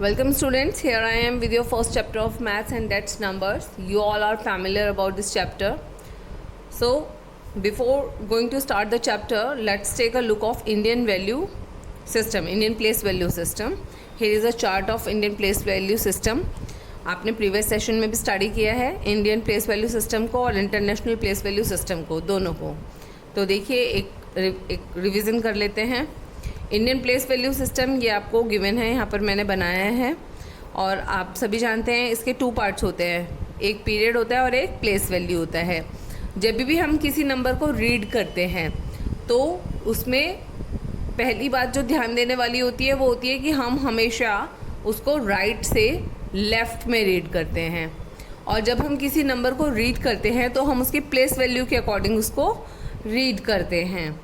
Welcome students, here I am with your first chapter of maths and that's numbers. You all are familiar about this chapter. So before going to start the chapter, let's take a look of Indian value system, Indian place value system. Here is a chart of Indian place value system. आपने previous session में भी study किया है Indian place value system को और international place value system को, दोनों को. तो देखिए एक रिवीजन कर लेते हैं. इंडियन प्लेस वैल्यू सिस्टम ये आपको गिवन है, यहाँ पर मैंने बनाया है और आप सभी जानते हैं इसके 2 पार्ट्स होते हैं, एक पीरियड होता है और एक प्लेस वैल्यू होता है. जब भी हम किसी नंबर को रीड करते हैं तो उसमें पहली बात जो ध्यान देने वाली होती है वो होती है कि हम हमेशा उसको राइट से लेफ़्ट में रीड करते हैं, और जब हम किसी नंबर को रीड करते हैं तो हम उसकी प्लेस वैल्यू के अकॉर्डिंग उसको रीड करते हैं.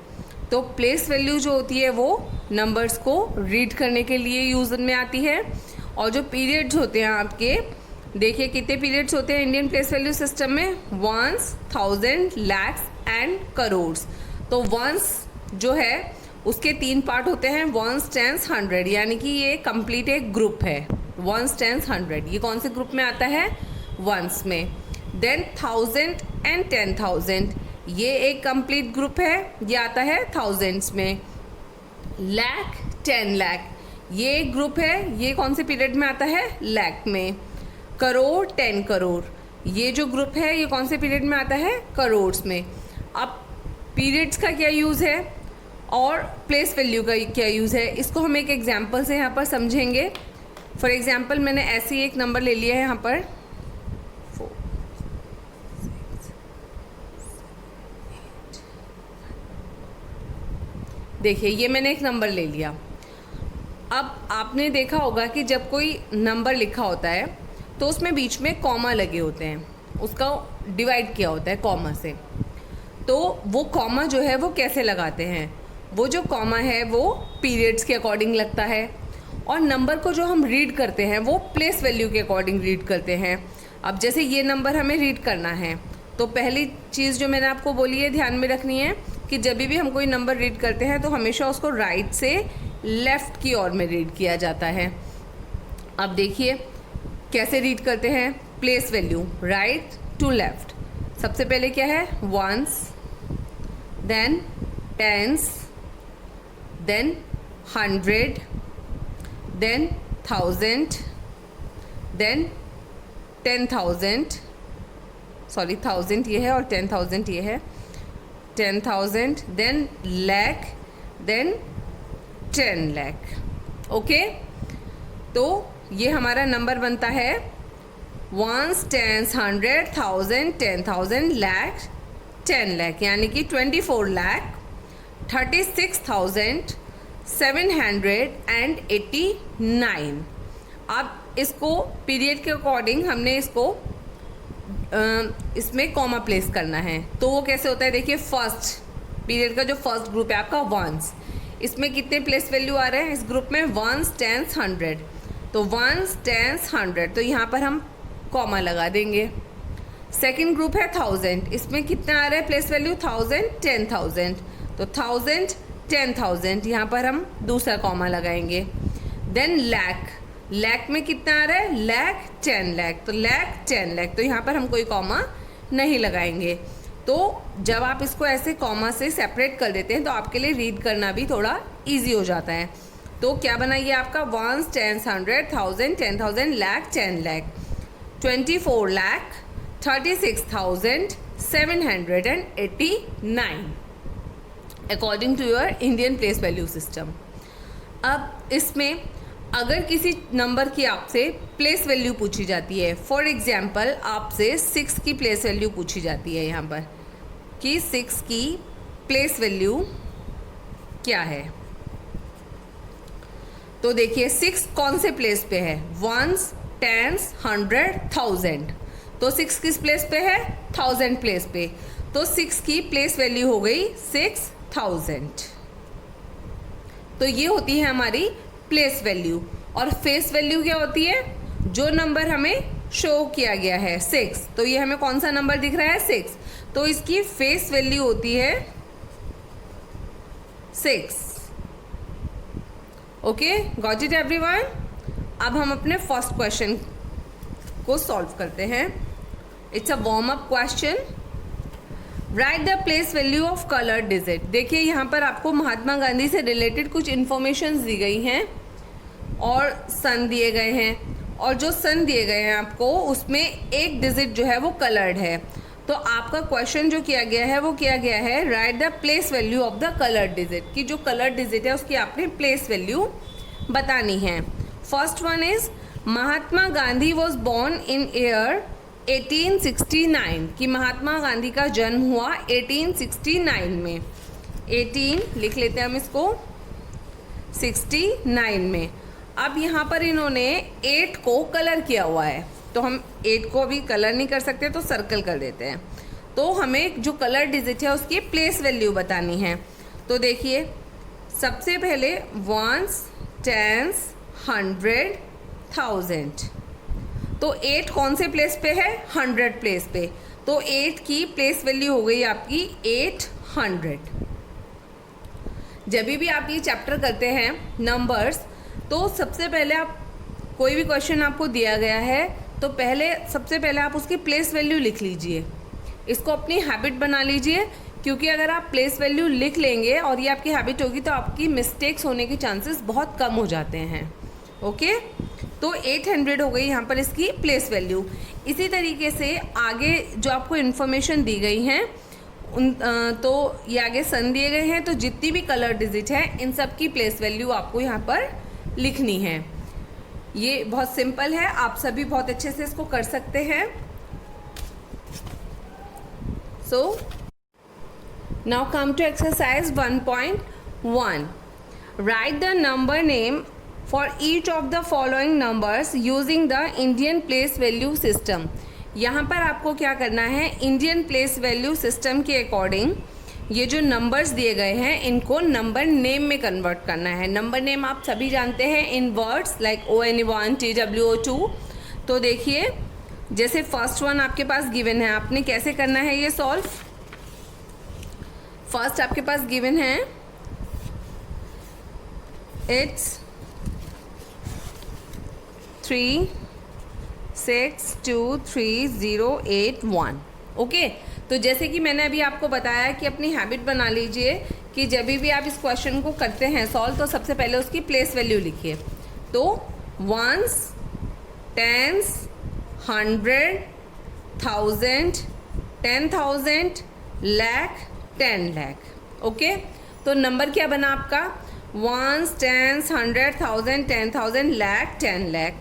तो प्लेस वैल्यू जो होती है वो नंबर्स को रीड करने के लिए यूज़ में आती है. और जो पीरियड्स होते हैं आपके, देखिए कितने पीरियड्स होते हैं इंडियन प्लेस वैल्यू सिस्टम में, ones, thousand, lakhs and crores. तो वंस जो है उसके 3 पार्ट होते हैं, वंस, टेंस, 100, यानी कि ये कंप्लीट एक ग्रुप है. वंस, टेंस, 100 ये कौन से ग्रुप में आता है? वंस में. देन 1000 एंड 10,000 ये एक कंप्लीट ग्रुप है, ये आता है थाउजेंड्स में. लैख, 10 लाख ये एक ग्रुप है, ये कौन से पीरियड में आता है? लैख में. करोड़, 10 करोड़ ये जो ग्रुप है ये कौन से पीरियड में आता है? करोड्स में. अब पीरियड्स का क्या यूज़ है और प्लेस वैल्यू का क्या यूज़ है, इसको हम एक एग्जांपल से यहाँ पर समझेंगे. फॉर एग्जांपल मैंने ऐसे ही एक नंबर ले लिया है यहाँ पर, 4, 6, देखिए ये मैंने एक नंबर ले लिया. अब आपने देखा होगा कि जब कोई नंबर लिखा होता है तो उसमें बीच में कॉमा लगे होते हैं, उसका डिवाइड किया होता है कॉमा से. तो वो कॉमा जो है वो कैसे लगाते हैं? वो जो कॉमा है वो पीरियड्स के अकॉर्डिंग लगता है, और नंबर को जो हम रीड करते हैं वो प्लेस वैल्यू के अकॉर्डिंग रीड करते हैं. अब जैसे ये नंबर हमें रीड करना है तो पहली चीज़ जो मैंने आपको बोली है ध्यान में रखनी है कि जब भी हम कोई नंबर रीड करते हैं तो हमेशा उसको राइट से लेफ़्ट की ओर में रीड किया जाता है. अब देखिए कैसे रीड करते हैं. Place value right to left. सबसे पहले क्या है? Ones, then tens, then 100, then 1000, then 10,000, sorry 1000 ये है और 10,000 ये है, 10,000, then lakh, then 10 lakh. Okay, तो ये हमारा नंबर बनता है वंस, टेंस, 100, 1000, 10,000, लैख, 10 लाख, यानी कि 24,36,789. अब इसको पीरियड के अकॉर्डिंग हमने इसको इसमें कॉमा प्लेस करना है. तो वो कैसे होता है? देखिए फर्स्ट पीरियड का जो फर्स्ट ग्रुप है आपका वंस, इसमें कितने प्लेस वैल्यू आ रहे हैं इस ग्रुप में? Ones, tens, 100. तो वंस, टेंस, 100 तो यहाँ पर हम कॉमा लगा देंगे. सेकंड ग्रुप है 1000, इसमें कितना आ रहा है प्लेस वैल्यू? 1000, 10,000. तो 1000, 10,000 यहाँ पर हम दूसरा कॉमा लगाएंगे. देन लैख, लैख में कितना आ रहा है? लैख, 10 लाख. तो लैख, 10 लाख तो यहाँ पर हम कोई कॉमा नहीं लगाएंगे. तो जब आप इसको ऐसे कॉमा से सेपरेट कर देते हैं तो आपके लिए रीड करना भी थोड़ा इजी हो जाता है. तो क्या बना ये आपका? Ones, tens, 100, 1000, 10,000, lakh, 10 lakh, 24,36,789 according to your Indian place value system. अब इसमें अगर किसी नंबर की आपसे प्लेस वैल्यू पूछी जाती है, फॉर एग्जांपल आपसे 6 की प्लेस वैल्यू पूछी जाती है यहाँ पर कि 6 की प्लेस वैल्यू क्या है, तो देखिए 6 कौन से प्लेस पे है? Ones, tens, 100, 1000. तो 6 किस प्लेस पे है? 1000 प्लेस पे. तो 6 की प्लेस वैल्यू हो गई 6000. तो ये होती है हमारी प्लेस वैल्यू. और फेस वैल्यू क्या होती है? जो नंबर हमें शो किया गया है 6, तो ये हमें कौन सा नंबर दिख रहा है? 6. तो इसकी फेस वैल्यू होती है 6. Okay, got it everyone? अब हम अपने फर्स्ट क्वेश्चन को सॉल्व करते हैं। It's a warm up question. Right the place value of colour digit. देखिए यहाँ पर आपको महात्मा गांधी से रिलेटेड कुछ इन्फॉर्मेशन दी गई हैं और सन दिए गए हैं, और जो सन दिए गए हैं आपको उसमें एक डिजिट जो है वो कलर्ड है। तो आपका क्वेश्चन जो किया गया है वो किया गया है right the place value of the coloured digit, कि जो कलर्ड डिजिट है उसकी आपने प्लेस वैल्यू बतानी है। First one is Mahatma Gandhi was born in year 1869, कि महात्मा गांधी का जन्म हुआ 1869 में। 18 लिख लेते हैं हम इसको, 69 में। अब यहाँ पर इन्होंने 8 को कलर किया हुआ है, तो हम 8 को अभी कलर नहीं कर सकते तो सर्कल कर देते हैं। तो हमें जो कलर डिजिट है उसकी प्लेस वैल्यू बतानी है। तो देखिए सबसे पहले वंस, टेंस, 100, 1000। तो 8 कौन से प्लेस पे है? 100 प्लेस पे। तो 8 की प्लेस वैल्यू हो गई आपकी 800। जब भी आप ये चैप्टर करते हैं नंबर्स, तो सबसे पहले आप कोई भी क्वेश्चन आपको दिया गया है तो सबसे पहले आप उसकी प्लेस वैल्यू लिख लीजिए। इसको अपनी हैबिट बना लीजिए, क्योंकि अगर आप प्लेस वैल्यू लिख लेंगे और ये आपकी हैबिट होगी तो आपकी मिस्टेक्स होने के चांसेस बहुत कम हो जाते हैं। ओके, तो 800 हो गई यहाँ पर इसकी प्लेस वैल्यू। इसी तरीके से आगे जो आपको इन्फॉर्मेशन दी गई हैं तो ये आगे सन दिए गए हैं, तो जितनी भी कलर डिजिट है इन सब की प्लेस वैल्यू आपको यहाँ पर लिखनी है। ये बहुत सिंपल है, आप सभी बहुत अच्छे से इसको कर सकते हैं। So now come to exercise 1.1। Write the number name for each of the following numbers using the Indian place value system. यहाँ पर आपको क्या करना है, इंडियन प्लेस वैल्यू सिस्टम के अकॉर्डिंग ये जो नंबर्स दिए गए हैं इनको नंबर नेम में कन्वर्ट करना है। नंबर नेम आप सभी जानते हैं इन वर्ड्स लाइक ON1, TWO2। तो देखिए जैसे फर्स्ट वन आपके पास गिवन है, आपने कैसे करना है ये सॉल्व। फर्स्ट आपके पास गिवन है इट्स 3 6 2 3 0 8 1। ओके, तो जैसे कि मैंने अभी आपको बताया कि अपनी हैबिट बना लीजिए कि जब भी आप इस क्वेश्चन को करते हैं सॉल्व तो सबसे पहले उसकी प्लेस वैल्यू लिखिए। तो ones, tens, 100, 1000, 10,000, lakh, 10 lakh. Okay, तो नंबर क्या बना आपका? Ones, tens, 100, 1000, 10,000, lakh, 10 lakh.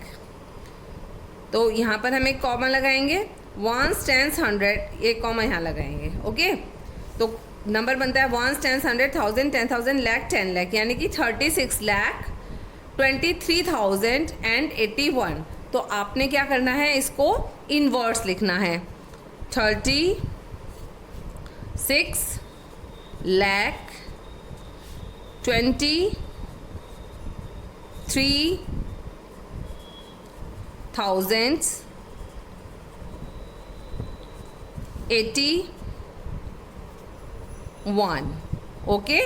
तो यहाँ पर हम एक कॉमा लगाएंगे, वंस, टेंस, 100, एक कॉमा यहाँ लगाएंगे। ओके, तो नंबर बनता है वंस, टेंस, 100, 1000, 10,000, लाख, 10 लाख, यानी कि 36 लाख 23,081। तो आपने क्या करना है, इसको इनवर्स लिखना है। 36 लाख 23,081। ओके,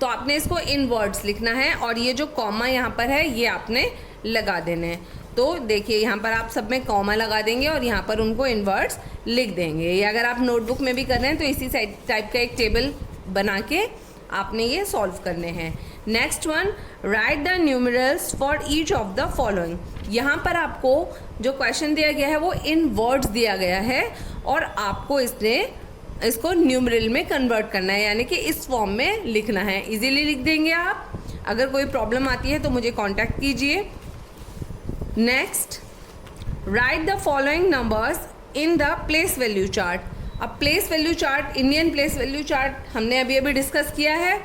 तो आपने इसको इन वर्ड्स लिखना है और ये जो कॉमा यहाँ पर है ये आपने लगा देने हैं। तो देखिए यहाँ पर आप सब में कॉमा लगा देंगे और यहाँ पर उनको इन वर्ड्स लिख देंगे। या अगर आप नोटबुक में भी कर रहे हैं तो इसी टाइप का एक टेबल बना के आपने ये सॉल्व करने हैं। Next one, right the numerals for each of the following. यहाँ पर आपको जो क्वेश्चन दिया गया है वो इन वर्ड्स दिया गया है और आपको इसको न्यूमरल में कन्वर्ट करना है, यानी कि इस फॉर्म में लिखना है। इजीली लिख देंगे आप। अगर कोई प्रॉब्लम आती है तो मुझे कांटेक्ट कीजिए। Next, write the following numbers in the place value chart. अब place value chart, Indian place value chart हमने अभी डिस्कस किया है,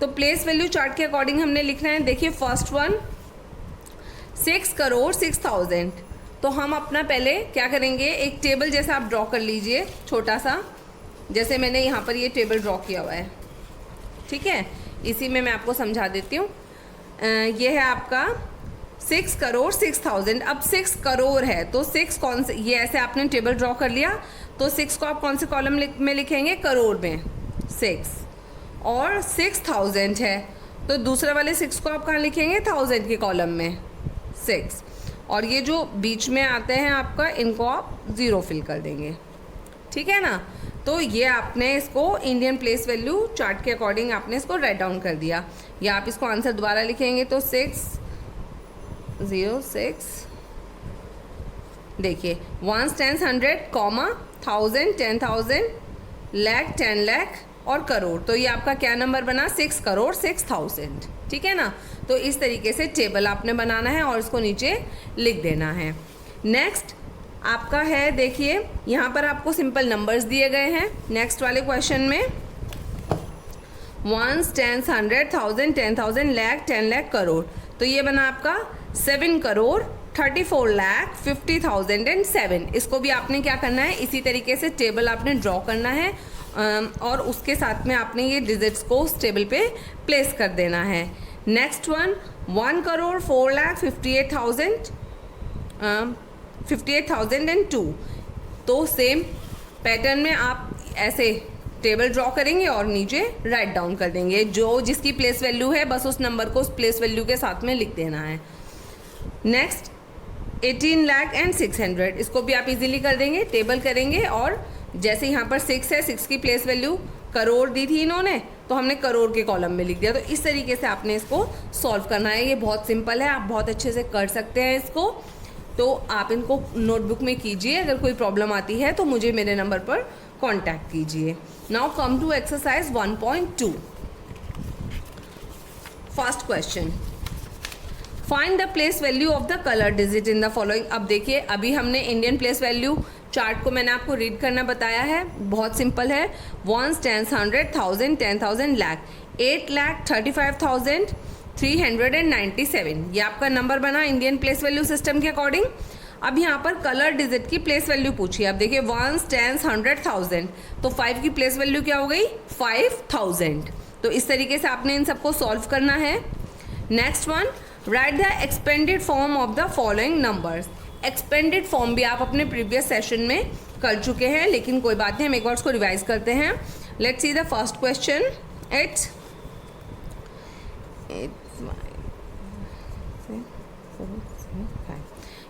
तो प्लेस वैल्यू चार्ट के अकॉर्डिंग हमने लिखना है। देखिए फर्स्ट वन 6,06,000। तो हम अपना पहले क्या करेंगे, एक टेबल जैसा आप ड्रॉ कर लीजिए छोटा सा, जैसे मैंने यहाँ पर ये टेबल ड्रॉ किया हुआ है। ठीक है, इसी में मैं आपको समझा देती हूँ। ये है आपका 6,06,000। अब 6 करोड़ है तो 6 कौन से, ये ऐसे आपने टेबल ड्रॉ कर लिया तो 6 को आप कौन से कॉलम में लिखेंगे, करोड़ में 6। और 6,000 है तो दूसरे वाले 6 को आप कहाँ लिखेंगे, 1000 के कॉलम में 6। और ये जो बीच में आते हैं आपका, इनको आप 0 फिल कर देंगे, ठीक है ना। तो ये आपने इसको इंडियन प्लेस वैल्यू चार्ट के अकॉर्डिंग आपने इसको राइट डाउन कर दिया। या आप इसको आंसर दोबारा लिखेंगे तो 6 0 6, देखिए 1 10 100 कॉमा 1000 10,000 लाख 10 लाख और करोड़। तो ये आपका क्या नंबर बना, 6 करोड़ 6,000, ठीक है ना। तो इस तरीके से टेबल आपने बनाना है और इसको नीचे लिख देना है। नेक्स्ट आपका है, देखिए यहाँ पर आपको सिंपल नंबर्स दिए गए हैं। नेक्स्ट वाले क्वेश्चन में 1 10 100 1000 10,000 लाख 10 लाख करोड़। तो ये बना आपका 7 करोड़ 34 लाख 50,007। इसको भी आपने क्या करना है, इसी तरीके से टेबल आपने ड्रॉ करना है और उसके साथ में आपने ये डिजिट्स को उस टेबल पे प्लेस कर देना है। Next one 1 crore 4 lakh 58,002। तो सेम पैटर्न में आप ऐसे टेबल ड्रॉ करेंगे और नीचे राइट डाउन कर देंगे। जो जिसकी प्लेस वैल्यू है बस उस नंबर को उस प्लेस वैल्यू के साथ में लिख देना है। नेक्स्ट 18 लाख एंड 600, इसको भी आप इजीली कर देंगे, टेबल करेंगे और जैसे यहाँ पर 6 है, 6 की प्लेस वैल्यू करोड़ दी थी इन्होंने, तो हमने करोड़ के कॉलम में लिख दिया। तो इस तरीके से आपने इसको सॉल्व करना है। ये बहुत सिंपल है, आप बहुत अच्छे से कर सकते हैं इसको। तो आप इनको नोटबुक में कीजिए, अगर कोई प्रॉब्लम आती है तो मुझे मेरे नंबर पर कांटेक्ट कीजिए। Now come to exercise 1.2। First question, find the place value of the colour digit in the following. अब देखिए, अभी हमने इंडियन प्लेस वैल्यू चार्ट को मैंने आपको रीड करना बताया है, बहुत सिंपल है। 1 10 100 1000 10,000 लाख 8,35,397, ये आपका नंबर बना इंडियन प्लेस वैल्यू सिस्टम के अकॉर्डिंग। अब यहाँ पर कलर डिजिट की प्लेस वैल्यू पूछिए। अब देखिए 1 10 100 1000, तो 5 की प्लेस वैल्यू क्या हो गई, 5000। तो इस तरीके से आपने इन सबको सॉल्व करना है। Next one, right the expanded form of the following numbers. Expanded form भी आप अपने प्रीवियस सेशन में कर चुके हैं, लेकिन कोई बात नहीं, हम एक बार उसको रिवाइज करते हैं। Let's see the first question.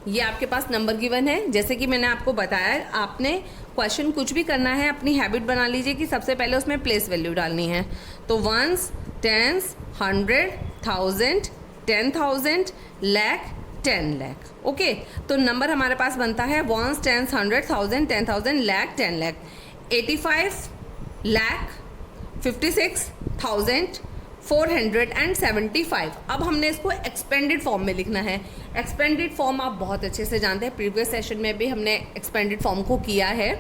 ये आपके पास नंबर गिवन है। जैसे कि मैंने आपको बताया, आपने क्वेश्चन कुछ भी करना है, अपनी हैबिट बना लीजिए कि सबसे पहले उसमें प्लेस वैल्यू डालनी है। तो 1 10 100 1000 10,000 लाख 10 लाख। ओके, तो नंबर हमारे पास बनता है 1 10 100 1000 10,000 लाख 10 लाख 85 लाख 56,475। अब हमने इसको एक्सपेंडेड फॉर्म में लिखना है। एक्सपेंडेड फॉर्म आप बहुत अच्छे से जानते हैं, प्रीवियस सेशन में भी हमने एक्सपेंडेड फॉर्म को किया है।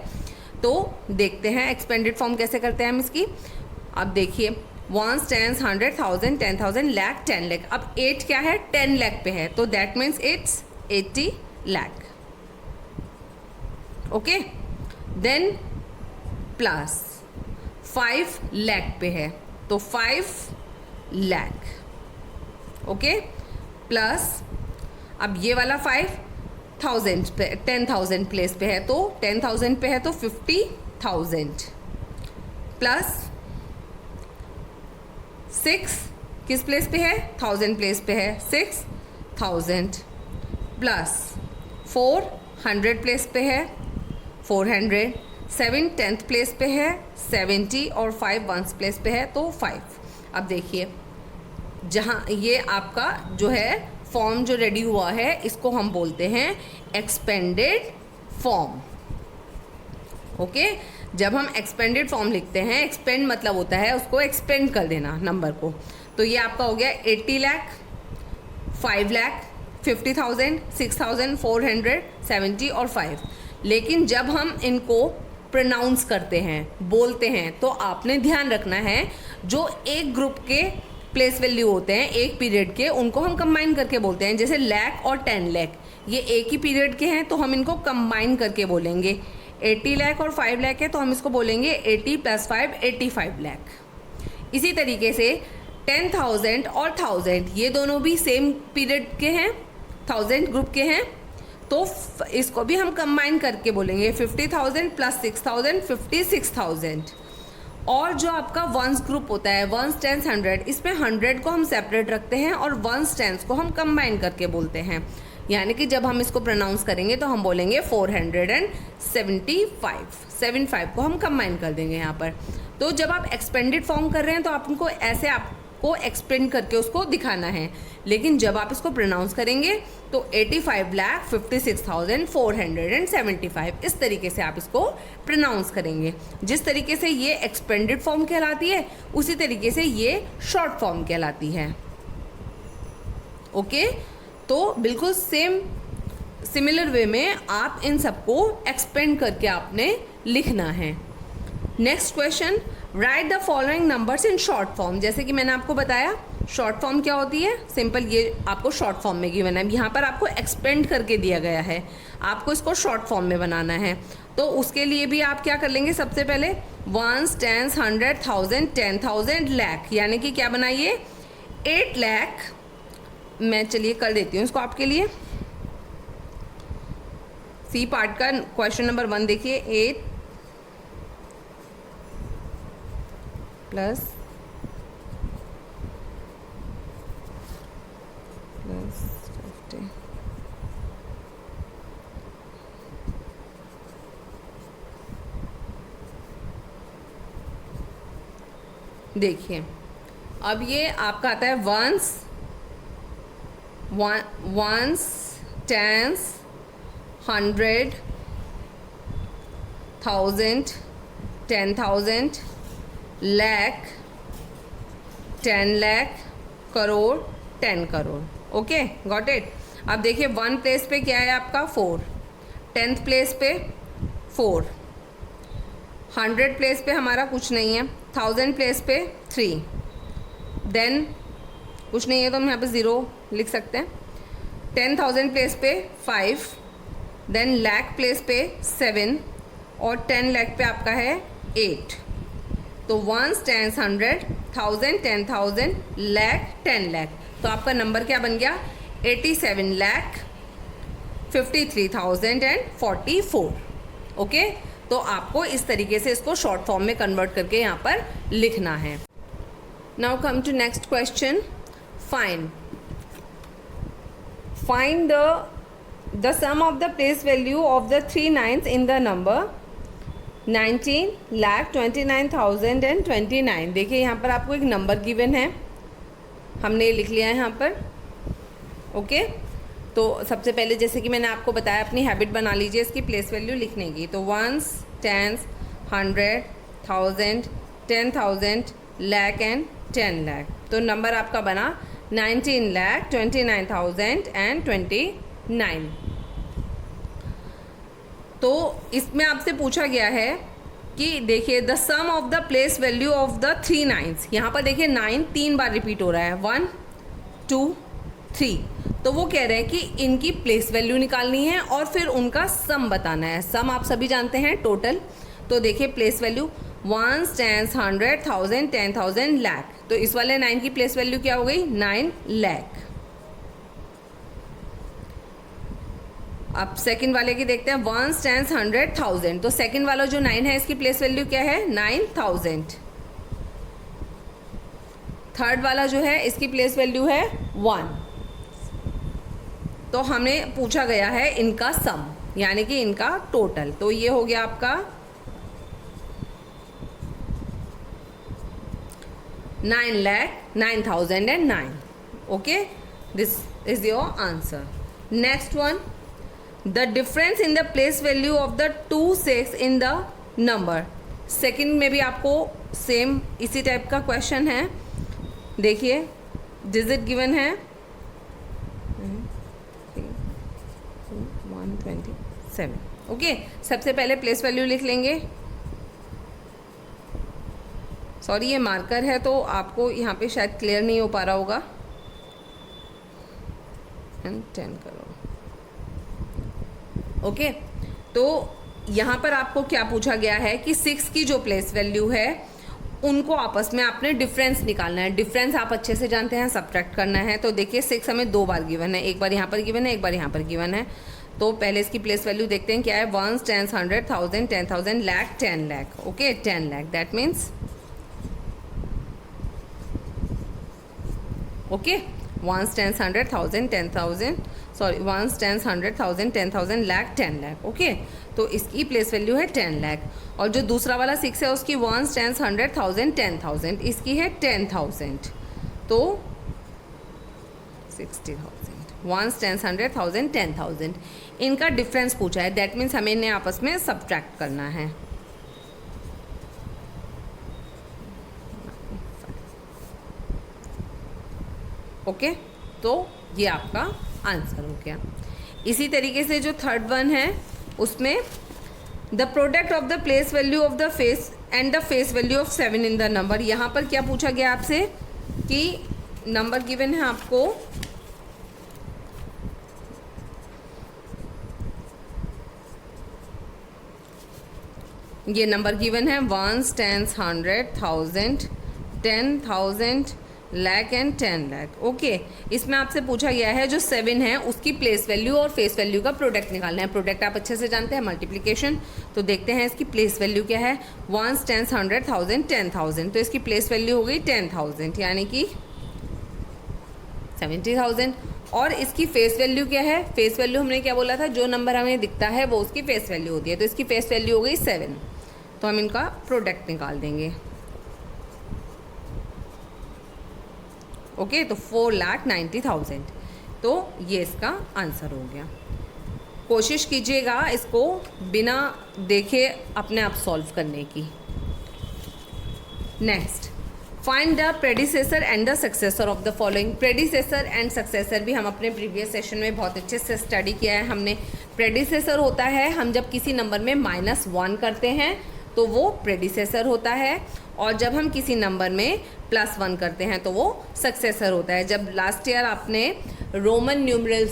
तो देखते हैं एक्सपेंडेड फॉर्म कैसे करते हैं हम इसकी। अब देखिए 1 10 100 1000 10,000 लाख 10 लाख। अब 8 क्या है, 10 लाख पे है, तो that means it's 80 lakh. Okay, then plus 5 lakh पे है, तो 5 लाख। ओके, प्लस अब ये वाला 5,000 पे 10,000 प्लेस पे है, तो 10,000 पे है तो 50,000 प्लस 6 किस प्लेस पे है, 1000 प्लेस पे है, 6,000 प्लस 400 प्लेस पे है, 400 7 10th प्लेस पे है, 70 और 5 1st प्लेस पे है, तो 5। अब देखिए, जहाँ ये आपका जो है फॉर्म जो रेडी हुआ है, इसको हम बोलते हैं एक्सपेंडेड फॉर्म। ओके, जब हम एक्सपेंडेड फॉर्म लिखते हैं, एक्सपेंड मतलब होता है उसको एक्सपेंड कर देना नंबर को। तो ये आपका हो गया 80 लाख 5 लाख 50,000 6,000 400 70 और 5। लेकिन जब हम इनको प्रोनाउंस करते हैं, बोलते हैं, तो आपने ध्यान रखना है जो एक ग्रुप के प्लेस वैल्यू होते हैं एक पीरियड के, उनको हम कंबाइन करके बोलते हैं। जैसे लाख और 10 लाख ये एक ही पीरियड के हैं, तो हम इनको कंबाइन करके बोलेंगे। 80 लाख और 5 लाख है, तो हम इसको बोलेंगे 80 + 5 85 लाख। इसी तरीके से 10,000 और 1000 ये दोनों भी सेम पीरियड के हैं, 1000 ग्रुप के हैं, तो इसको भी हम कंबाइन करके बोलेंगे 50,000 + 6,000 56,000। और जो आपका वंस ग्रुप होता है, वंस, टेंस, 100, इसमें 100 को हम सेपरेट रखते हैं और वंस टेंस को हम कंबाइन करके बोलते हैं। यानी कि जब हम इसको प्रोनाउंस करेंगे तो हम बोलेंगे 475 को हम कंबाइन कर देंगे यहाँ पर। तो जब आप एक्सपेंडेड फॉर्म कर रहे हैं तो आपको ऐसे आपको एक्सपेंड करके उसको दिखाना है, लेकिन जब आप इसको प्रोनाउंस करेंगे तो 85,56,475 इस तरीके से आप इसको प्रोनाउंस करेंगे। जिस तरीके से ये एक्सपेंडेड फॉर्म कहलाती है उसी तरीके से ये शॉर्ट फॉर्म कहलाती है। ओके, तो बिल्कुल सिमिलर वे में आप इन सबको एक्सपेंड करके आपने लिखना है। Next question, right the following numbers in short form. जैसे कि मैंने आपको बताया शॉर्ट फॉर्म क्या होती है, सिंपल, ये आपको शॉर्ट फॉर्म में गिवन है। यहाँ पर आपको एक्सपेंड करके दिया गया है, आपको इसको शॉर्ट फॉर्म में बनाना है। तो उसके लिए भी आप क्या कर लेंगे, सबसे पहले वंस, टेंस, 100, 1000, 10,000, लाख, यानी कि क्या बनाइए 8 लाख। मैं चलिए कर देती हूँ इसको आपके लिए। सी पार्ट का क्वेश्चन नंबर 1 देखिए, 8 प्लस 50। देखिए अब ये आपका आता है ones, tens, 100, 1000, 10,000, lakh, 10 lakh, crore, 10 crore. Okay, got it. अब देखिए 1 प्लेस पे क्या है आपका 4, 10th प्लेस पे 4, 100 प्लेस पे हमारा कुछ नहीं है, 1000 प्लेस पे 3, देन कुछ नहीं है तो हम यहाँ पे 0 लिख सकते हैं, 10,000 प्लेस पे 5, देन लाख प्लेस पे 7 और 10 लाख पे आपका है 8। तो वंस, टेंस, 100, 1000, 10,000, लाख, 10 लाख। तो आपका नंबर क्या बन गया 87,53,044। ओके, तो आपको इस तरीके से इसको शॉर्ट फॉर्म में कन्वर्ट करके यहाँ पर लिखना है। Now come to next question, find the sum of the place value of the 3 9s in the number 19 lakh 29,000 and 29। देखिए यहाँ पर आपको एक नंबर गिवन है, हमने ये लिख लिया है यहाँ पर। ओके, तो सबसे पहले जैसे कि मैंने आपको बताया अपनी हैबिट बना लीजिए इसकी प्लेस वैल्यू लिखने की। तो ones, tens, 100, 1000, 10,000, lakh and 10 lakh. तो नंबर आपका बना 19 लाख 29,000 एंड 29। तो इसमें आपसे पूछा गया है कि देखिए the sum of the place value of the 3 9s। यहाँ पर देखिए 9 3 बार रिपीट हो रहा है, 1 2 3। तो वो कह रहे हैं कि इनकी प्लेस वैल्यू निकालनी है और फिर उनका सम बताना है। सम आप सभी जानते हैं टोटल। तो देखिए place value ones, tens, 100, 1000, 10,000, lakh. तो इस वाले 9 की प्लेस वैल्यू क्या हो गई 9 लाख। अब सेकंड वाले की देखते हैं, वंस, टेंस, 100, 1000। तो सेकंड वाला जो 9 है इसकी प्लेस वैल्यू क्या है 9,000। थर्ड वाला जो है इसकी प्लेस वैल्यू है 1। तो हमें पूछा गया है इनका सम, यानी कि इनका टोटल। तो ये हो गया आपका 9,09,009। Okay, this is your answer. Next one, the difference in the place value of the 2 6 in the number. Second में भी आपको सेम इसी टाइप का क्वेश्चन है। देखिए डिजिट गिवन है 127। ओके, सबसे पहले प्लेस वैल्यू लिख लेंगे। सॉरी ये मार्कर है तो आपको यहाँ पे शायद क्लियर नहीं हो पा रहा होगा। एंड 10 करोड़। ओके, तो यहाँ पर आपको क्या पूछा गया है कि 6 की जो प्लेस वैल्यू है उनको आपस में आपने डिफरेंस निकालना है। डिफरेंस आप अच्छे से जानते हैं, सब्ट्रैक्ट करना है। तो देखिए 6 हमें 2 बार गिवन है, एक बार यहाँ पर गिवन है, एक बार यहाँ पर गिवन है। तो पहले इसकी प्लेस वैल्यू देखते हैं क्या है, ones, tens, 100, 1000, 10,000, lakh, 10 lakh. Okay, 10 lakh, that means okay, ones, tens, 100,000, 10,000, sorry ones, tens, 100,000, 10,000, lakh, 10 lakh. Okay, तो इसकी प्लेस वैल्यू है 10 लाख। और जो दूसरा वाला 6 है उसकी वंस, टेंस, 100,000, 10,000, इसकी है 10,000, तो 60,000। वंस, टेंस, 100,000, 10,000, इनका डिफरेंस पूछा है, दैट मीन्स हमें इन्हें आपस में सब्ट्रैक्ट करना है। ओके, तो ये आपका आंसर हो गया। इसी तरीके से जो थर्ड वन है उसमें the product of the place value of the face and the face value of 7 in the number. यहाँ पर क्या पूछा गया आपसे कि नंबर गिवन है आपको, ये नंबर गिवन है ones, tens, 100,000, 10,000, lakh and 10 lakh. Okay, इसमें आपसे पूछा गया है जो 7 है उसकी प्लेस वैल्यू और फेस वैल्यू का प्रोडक्ट निकालना है। प्रोडक्ट आप अच्छे से जानते हैं, मल्टीप्लिकेशन। तो देखते हैं इसकी प्लेस वैल्यू क्या है। वंस, टेंस, 100,000, 10,000, तो इसकी प्लेस वैल्यू हो गई 10,000 यानी कि 70,000। और इसकी फेस वैल्यू क्या है, फेस वैल्यू हमने क्या बोला था, जो नंबर हमें दिखता है वो उसकी फेस वैल्यू होती है, तो इसकी फेस वैल्यू हो गई 7। तो हम इनका प्रोडक्ट निकाल देंगे। ओके, तो 4,90,000, तो ये इसका आंसर हो गया। कोशिश कीजिएगा इसको बिना देखे अपने आप सॉल्व करने की। Next, find the predecessor and the successor of the following. Predecessor and successor भी हम अपने प्रीवियस सेशन में बहुत अच्छे से स्टडी किया है हमने। प्रेडिसेसर होता है हम जब किसी नंबर में -1 करते हैं तो वो प्रेडिसेसर होता है, और जब हम किसी नंबर में +1 करते हैं तो वो सक्सेसर होता है। जब लास्ट ईयर आपने रोमन न्यूमरल्स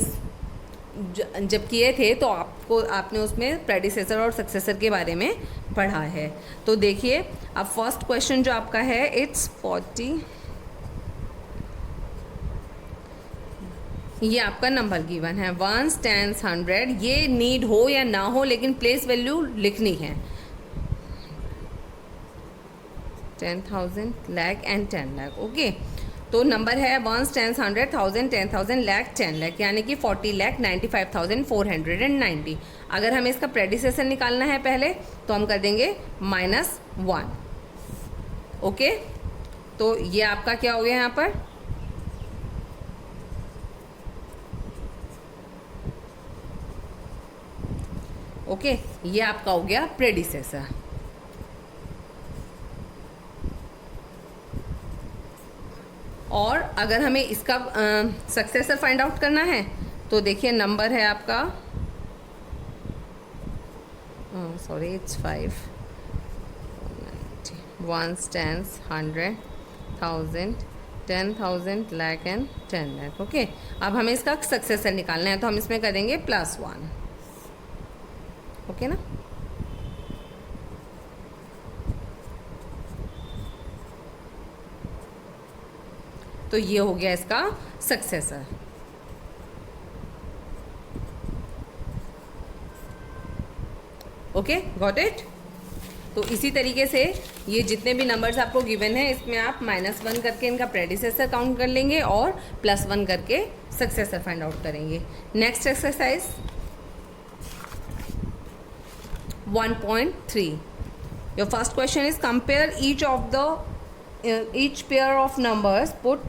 जब किए थे तो आपने उसमें प्रेडिसेसर और सक्सेसर के बारे में पढ़ा है। तो देखिए अब फर्स्ट क्वेश्चन जो आपका है, इट्स 40, ये आपका नंबर गिवन है वंस, टेंस, 100। ये नीड हो या ना हो लेकिन प्लेस वैल्यू लिखनी है। 10,000, लाख एंड 10 लाख। ओके, तो नंबर है वंस, टेंस, 100,000, 10,000, लाख, 10 लाख, यानी कि 40,95,490। अगर हमें इसका प्रेडिसेसर निकालना है पहले तो हम कर देंगे -1। ओके, तो ये आपका क्या हो गया यहाँ पर, ओके, ये आपका हो गया प्रेडिसेसर। और अगर हमें इसका सक्सेसर फाइंड आउट करना है तो देखिए नंबर है आपका, sorry it's 5, ones, tens, 100,000, 10,000, lakh and 10 lakh. Okay, अब हमें इसका सक्सेसर निकालना है तो हम इसमें करेंगे +1। ओके ना, तो ये हो गया इसका सक्सेसर। Okay, got it. तो इसी तरीके से ये जितने भी नंबर्स आपको गिवन है इसमें आप -1 करके इनका प्रेडिसेसर काउंट कर लेंगे और +1 करके सक्सेसर फाइंड आउट करेंगे। Next exercise 1.3। Your first question is compare each pair of numbers, put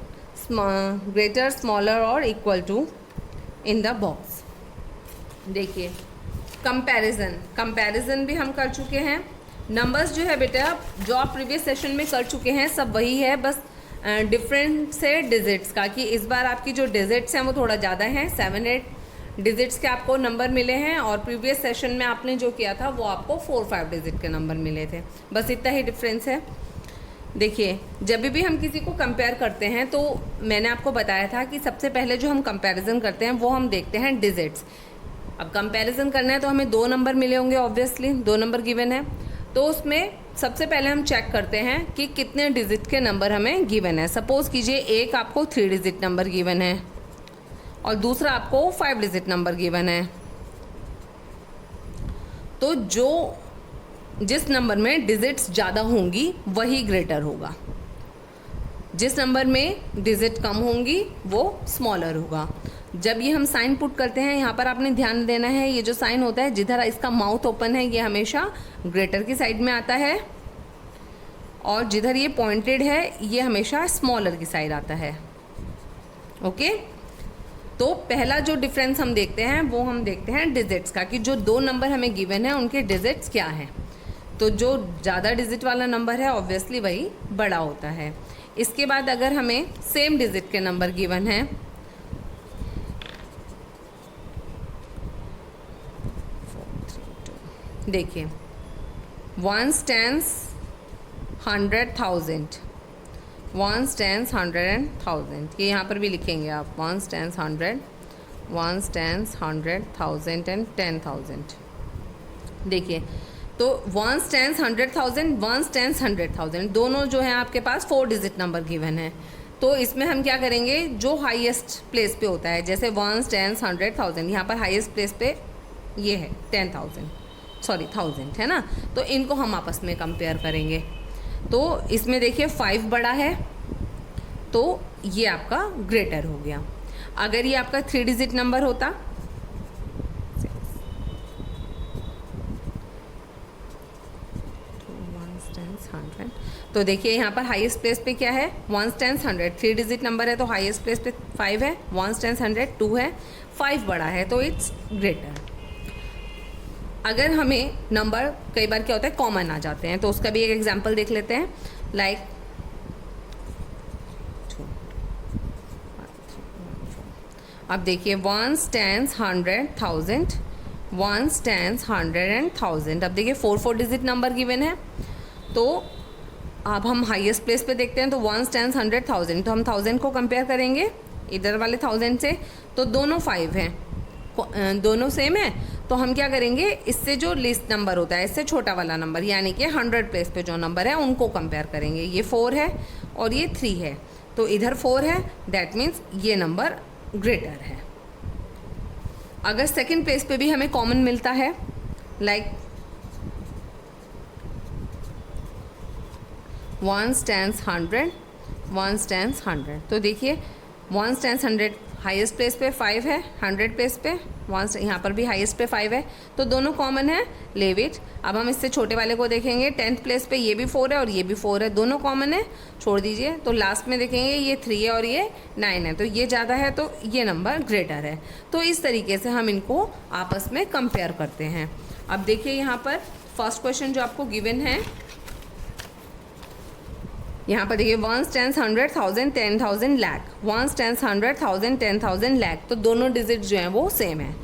greater, smaller और equal to in the box। देखिए कंपैरिजन भी हम कर चुके हैं। नंबर्स जो है बेटा जो आप प्रीवियस सेशन में कर चुके हैं सब वही है, बस डिफरेंस है डिजिट्स का, कि इस बार आपकी जो डिजिट्स हैं वो थोड़ा ज़्यादा हैं, 7-8 डिजिट्स के आपको नंबर मिले हैं, और प्रीवियस सेशन में आपने जो किया था वो आपको 4-5 डिजिट के नंबर मिले थे। बस इतना ही डिफरेंस है। देखिए जब भी हम किसी को कंपेयर करते हैं तो मैंने आपको बताया था कि सबसे पहले जो हम कंपैरिजन करते हैं वो हम देखते हैं डिजिट्स। अब कंपैरिजन करना है तो हमें 2 नंबर मिले होंगे, ऑब्वियसली 2 नंबर गिवन है, तो उसमें सबसे पहले हम चेक करते हैं कि कितने डिजिट के नंबर हमें गिवन है। सपोज़ कीजिए एक आपको 3 डिजिट नंबर गिवन है और दूसरा आपको 5 डिजिट नंबर गिवन है, तो जिस नंबर में डिजिट्स ज़्यादा होंगी वही ग्रेटर होगा। जिस नंबर में डिजिट कम होंगी वो स्मॉलर होगा। जब ये हम साइन पुट करते हैं, यहाँ पर आपने ध्यान देना है, ये जो साइन होता है जिधर इसका माउथ ओपन है ये हमेशा ग्रेटर की साइड में आता है, और जिधर ये पॉइंटेड है ये हमेशा स्मॉलर की साइड आता है। ओके, तो पहला जो डिफरेंस हम देखते हैं वो हम देखते हैं डिजिट्स का, कि जो दो नंबर हमें गिवन है उनके डिजिट्स क्या हैं। तो जो ज़्यादा डिजिट वाला नंबर है ऑब्वियसली वही बड़ा होता है। इसके बाद अगर हमें सेम डिजिट के नंबर गिवन है, देखिए 1 tens 100,000, 1 tens 100,000, ये यहाँ पर भी लिखेंगे आप 1 tens 100, 1 tens 100,000 एंड 10,000। देखिए तो 1 tens 100,000, 1 tens 100,000 दोनों जो है आपके पास 4 डिजिट नंबर गिवन है। तो इसमें हम क्या करेंगे, जो हाईएस्ट प्लेस पे होता है, जैसे 1 tens 100,000 यहाँ पर हाईएस्ट प्लेस पे ये है 10,000 है ना, तो इनको हम आपस में कंपेयर करेंगे। तो इसमें देखिए 5 बड़ा है तो ये आपका ग्रेटर हो गया। अगर ये आपका 3 डिजिट नंबर होता, 1 tens 100, तो देखिए यहाँ पर हाईएस्ट प्लेस पे क्या है 1 tens 100, 3 डिजिट नंबर है तो हाईएस्ट प्लेस पे 5 है, 1 tens 100 2 है, 5 बड़ा है तो इट्स ग्रेटर। अगर हमें नंबर कई बार क्या होता है कॉमन आ जाते हैं, तो उसका भी एक एग्जांपल देख लेते हैं। लाइक अब देखिए 1 tens 100,000, 1 tens 100 and 1000। अब देखिए 4 डिजिट नंबर गिवन है, तो अब हम हाईएस्ट प्लेस पे देखते हैं, तो 1 tens 100,000, तो हम 1000 को कंपेयर करेंगे इधर वाले 1000 से, तो दोनों 5 हैं, दोनों सेम है, तो हम क्या करेंगे, इससे जो लिस्ट नंबर होता है इससे छोटा वाला नंबर यानी कि 100 प्लेस पे जो नंबर है उनको कंपेयर करेंगे। ये 4 है और ये 3 है, तो इधर 4 है, दैट मीन्स ये नंबर ग्रेटर है। अगर सेकंड प्लेस पे भी हमें कॉमन मिलता है, लाइक 1 tens 100, 1 tens 100, तो देखिए 1 tens 100 हाईएस्ट प्लेस पे 5 है, 100 प्लेस पे 1, यहाँ पर भी हाईएस्ट पे 5 है, तो दोनों कॉमन है, लेव इट। अब हम इससे छोटे वाले को देखेंगे, 10th प्लेस पे ये भी 4 है और ये भी 4 है, दोनों कॉमन है, छोड़ दीजिए। तो लास्ट में देखेंगे ये 3 है और ये 9 है, तो ये ज़्यादा है तो ये नंबर ग्रेटर है। तो इस तरीके से हम इनको आपस में कंपेयर करते हैं। अब देखिए यहाँ पर फर्स्ट क्वेश्चन जो आपको गिवन है, यहाँ पर देखिए 1 tens 100,000 10,000 लाख, 1 tens 100,000 10,000 लाख, तो दोनों डिजिट जो हैं वो सेम है,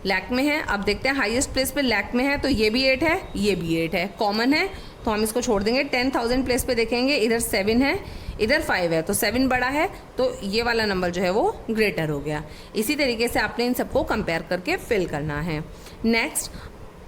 लाख में है। अब देखते हैं हाईएस्ट प्लेस पे लाख में है, तो ये भी 8 है, ये भी 8 है, कॉमन है, तो हम इसको छोड़ देंगे। 10,000 प्लेस पे देखेंगे, इधर 7 है, इधर 5 है, तो 7 बड़ा है, तो ये वाला नंबर जो है वो ग्रेटर हो गया। इसी तरीके से आपने इन सबको कंपेयर करके फिल करना है। Next,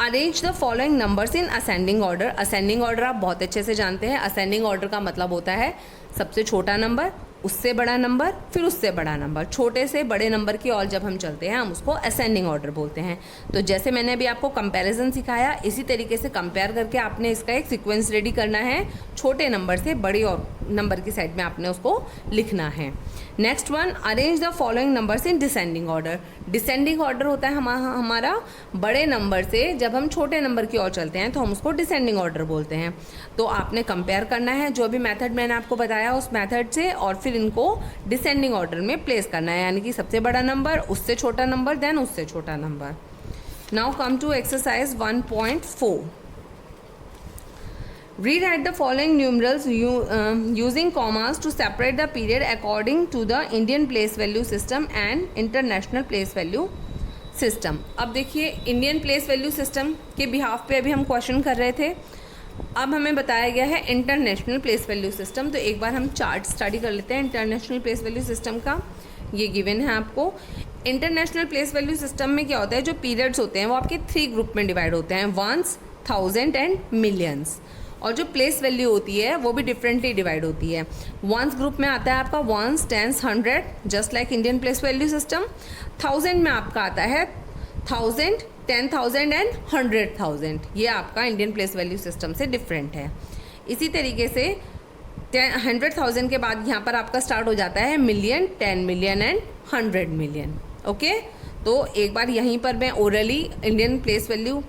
arrange the following numbers in ascending order. Ascending order आप बहुत अच्छे से जानते हैं। असेंडिंग ऑर्डर का मतलब होता है सबसे छोटा नंबर, उससे बड़ा नंबर, फिर उससे बड़ा नंबर, छोटे से बड़े नंबर की और जब हम चलते हैं हम उसको असेंडिंग ऑर्डर बोलते हैं। तो जैसे मैंने अभी आपको कंपैरिजन सिखाया, इसी तरीके से कंपेयर करके आपने इसका एक सीक्वेंस रेडी करना है, छोटे नंबर से बड़ी और नंबर की साइड में आपने उसको लिखना है। Next one, arrange the following numbers in descending order. Descending order होता है हमारा बड़े नंबर से जब हम छोटे नंबर की ओर चलते हैं तो हम उसको डिसेंडिंग ऑर्डर बोलते हैं। तो आपने कंपेयर करना है जो भी मेथड मैंने आपको बताया उस मेथड से, और फिर इनको डिसेंडिंग ऑर्डर में प्लेस करना है, यानी कि सबसे बड़ा नंबर, उससे छोटा नंबर, देन उससे छोटा number. Now come to exercise 1.4। Rewrite the following numerals using commas to separate the period according to the Indian place value system and international place value system। अब देखिए इंडियन प्लेस वैल्यू सिस्टम के behalf पे अभी हम question कर रहे थे, अब हमें बताया गया है इंटरनेशनल प्लेस वैल्यू सिस्टम। तो एक बार हम चार्ट स्टडी कर लेते हैं इंटरनेशनल प्लेस वैल्यू सिस्टम का। ये गिवन है आपको। इंटरनेशनल प्लेस वैल्यू सिस्टम में क्या होता है, जो पीरियड्स होते हैं वो आपके 3 ग्रुप में डिवाइड होते हैं, वंस, 1000 एंड मिलियंस। और जो प्लेस वैल्यू होती है वो भी डिफरेंटली डिवाइड होती है। वंस ग्रुप में आता है आपका 1, 10, 100, just like Indian place value system. 1000 में आपका आता है 1000, 10,000 एंड 100,000। ये आपका इंडियन प्लेस वैल्यू सिस्टम से डिफरेंट है। इसी तरीके से 100,000 के बाद यहाँ पर आपका स्टार्ट हो जाता है million, 10 million and 100 million. Okay, तो एक बार यहीं पर मैं ओरली इंडियन प्लेस वैल्यू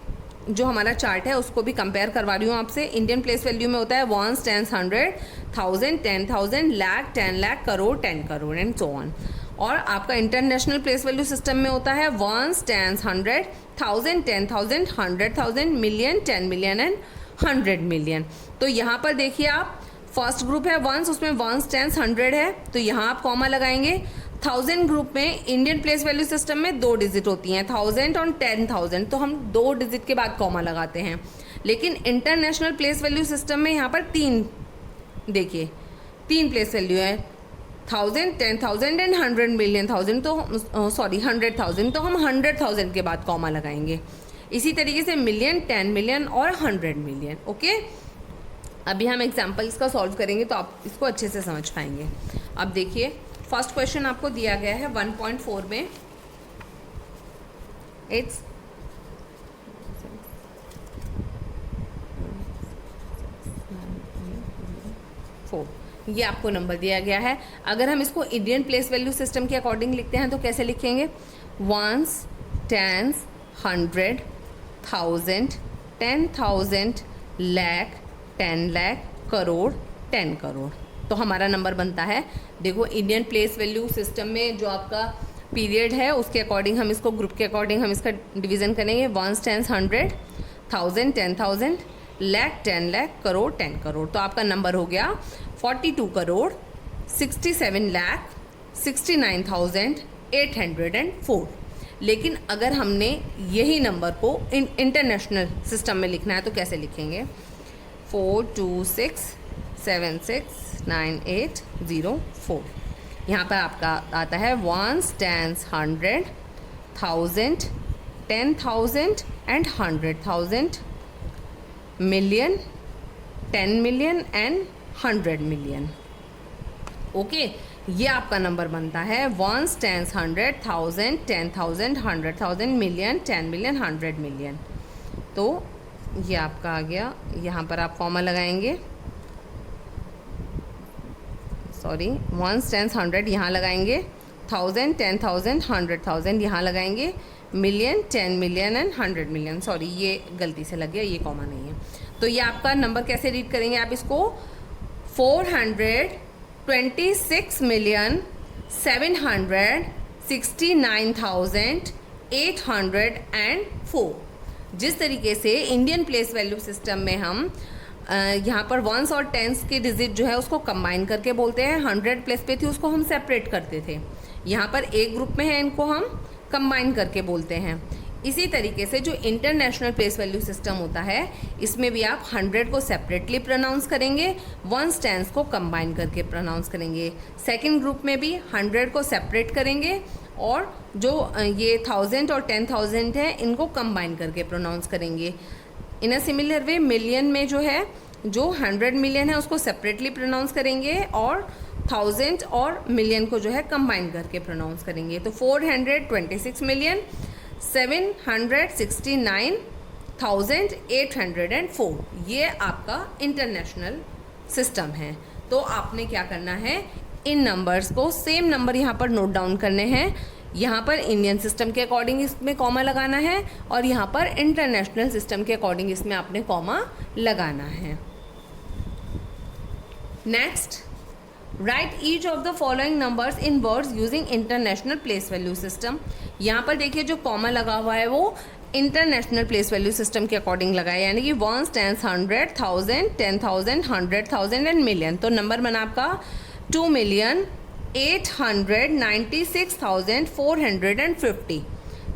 जो हमारा चार्ट है उसको भी कंपेयर करवा रही हूँ आपसे। इंडियन प्लेस वैल्यू में होता है ones, tens, 100, 1000, 10,000, lakh, 10 lakh, crore, 10 crore and so on. और आपका इंटरनेशनल प्लेस वैल्यू सिस्टम में होता है ones, tens, 100, 1000, 10,000, 100,000, million, 10 million and 100 million. तो यहाँ पर देखिए आप, फर्स्ट ग्रुप है वंस, उसमें वंस, टेंस, 100 है, तो यहाँ आप कॉमा लगाएंगे। 1000 ग्रुप में इंडियन प्लेस वैल्यू सिस्टम में 2 डिजिट होती हैं, 1000 और 10,000, तो हम 2 डिजिट के बाद कॉमा लगाते हैं। लेकिन इंटरनेशनल प्लेस वैल्यू सिस्टम में यहाँ पर 3, देखिए 3 प्लेस वैल्यू है, 1000, 10,000 एंड 100 मिलियन, 1000 तो सॉरी 100,000, तो हम 100,000 के बाद कॉमा लगाएंगे। इसी तरीके से मिलियन, 10 मिलियन और 100 मिलियन। ओके, अभी हम एग्जाम्पल्स का सॉल्व करेंगे तो आप इसको अच्छे से समझ पाएंगे। अब देखिए फर्स्ट क्वेश्चन आपको दिया गया है 1.4 में, इट्स ये आपको नंबर दिया गया है। अगर हम इसको इंडियन प्लेस वैल्यू सिस्टम के अकॉर्डिंग लिखते हैं तो कैसे लिखेंगे? Ones, tens, 100, 1000, 10,000, lakh, 10 lakh, crore, 10 crore. तो हमारा नंबर बनता है, देखो इंडियन प्लेस वैल्यू सिस्टम में जो आपका पीरियड है उसके अकॉर्डिंग हम इसको, ग्रुप के अकॉर्डिंग हम इसका डिवीज़न करेंगे। Ones, tens, 100, 1000, 10,000, lakh, 10 lakh, crore, 10 crore. तो आपका नंबर हो गया 42 करोड़ 67 लाख 69,804। लेकिन अगर हमने यही नंबर को इंटरनेशनल सिस्टम में लिखना है तो कैसे लिखेंगे? 426769804। यहाँ पर आपका आता है ones, tens, 100, 1000, 10,000 and 100,000, million, 10 million and 100 million. Okay, ये आपका नंबर बनता है ones, tens, 100, 1000, 10,000, 100,000, million, 10 million, 100 million. तो ये आपका आ गया, यहाँ पर आप कॉमा लगाएंगे, सॉरी वंस, टेंस, 100 यहाँ लगाएंगे, 1000, 10,000, 100,000 यहाँ लगाएंगे, million, 10 million and 100 million. Sorry ये गलती से लग गया, ये कॉमा नहीं है। तो ये आपका नंबर कैसे रीड करेंगे आप इसको? 426,769,804। जिस तरीके से इंडियन प्लेस वैल्यू सिस्टम में हम यहाँ पर वंस और टेंस के डिजिट जो है उसको कंबाइन करके बोलते हैं, 100 प्लेस पे थी उसको हम सेपरेट करते थे, यहाँ पर एक ग्रुप में है इनको हम कंबाइन करके बोलते हैं। इसी तरीके से जो इंटरनेशनल प्लेस वैल्यू सिस्टम होता है इसमें भी आप 100 को सेपरेटली प्रोनाउंस करेंगे, वंस, टेंस को कंबाइन करके प्रोनाउंस करेंगे। सेकंड ग्रुप में भी 100 को सेपरेट करेंगे और जो ये 1000 और 10,000 है इनको कंबाइन करके प्रोनाउंस करेंगे। इन अ सिमिलर वे मिलियन में जो है, जो 100 मिलियन है उसको सेपरेटली प्रोनाउंस करेंगे और 1000 और मिलियन को जो है कंबाइन करके प्रोनाउंस करेंगे। तो 426,769,804 ये आपका इंटरनेशनल सिस्टम है। तो आपने क्या करना है, इन नंबर्स को, सेम नंबर यहाँ पर नोट डाउन करने हैं। यहाँ पर इंडियन सिस्टम के अकॉर्डिंग इसमें कॉमा लगाना है और यहाँ पर इंटरनेशनल सिस्टम के अकॉर्डिंग इसमें आपने कॉमा लगाना है। Next, right each of the following numbers in words using international place value system. यहाँ पर देखिए जो कॉमा लगा हुआ है वो इंटरनेशनल प्लेस वैल्यू सिस्टम के अकॉर्डिंग लगा है, यानी कि वंस, टेंस, 100, 1000, 10,000, 100,000 एंड मिलियन। तो नंबर बना आपका 2,896,450।